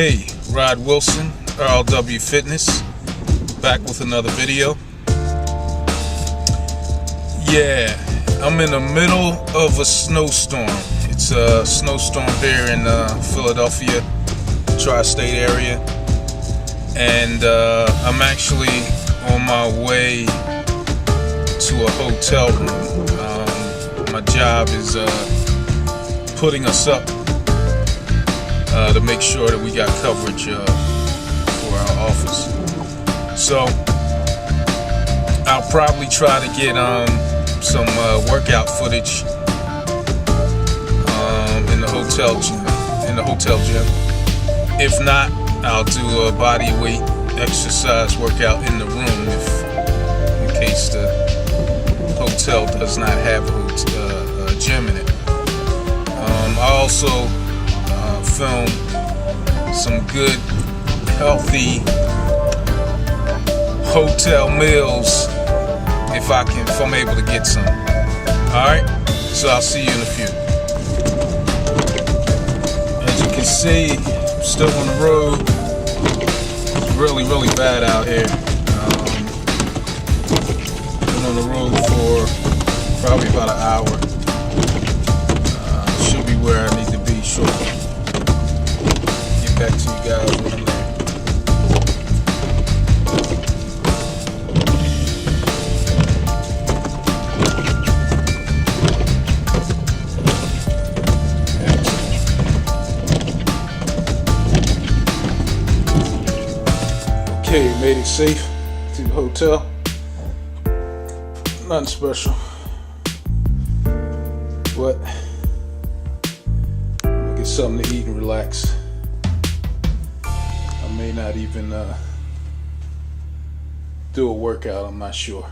Hey, Rod Wilson, RLW Fitness, back with another video. Yeah, I'm in the middle of a snowstorm. It's a snowstorm here in Philadelphia, tri-state area, and I'm actually on my way to a hotel room. My job is putting us up to make sure that we got coverage for our office. So I'll probably try to get some workout footage in the hotel gym. If not, I'll do a body weight exercise workout in the room in case the hotel does not have a gym in it. I also film some good, healthy hotel meals if I'm able to get some. Alright, so I'll see you in a few. As you can see, I'm still on the road. It's really, really bad out here. Been on the road for probably about an hour. Should be where I need to be shortly. Get back to you guys when I'm there. Okay, made it safe to the hotel. Nothing special, but I'm gonna get something to eat and relax. I may not even do a workout, I'm not sure.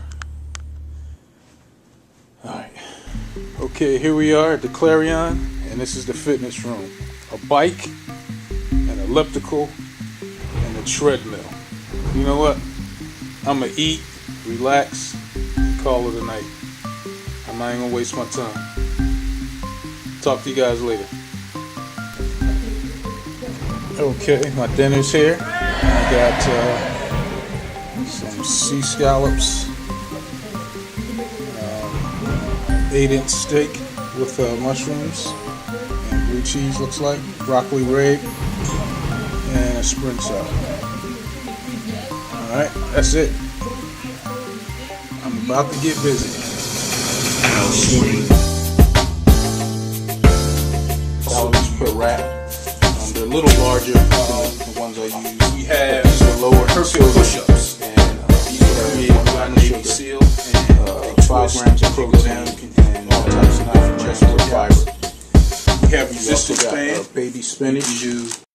Alright, okay, here we are at the Clarion, and this is the fitness room. A bike, an elliptical, and a treadmill. You know what? I'm gonna eat, relax, and call it a night. I'm not even gonna waste my time. Talk to you guys later. Okay, my dinner's here. I got some sea scallops, 8-inch steak with mushrooms and blue cheese, looks like, broccoli rabe, and a spring salad. Alright, that's it. I'm about to get busy. Calories per wrap. They're a little larger than the ones I use. We have lower Hercules push-ups, and these are created by Navy SEAL, and 12 grams of protein and all types of chest fiber. We have resistance band, baby spinach.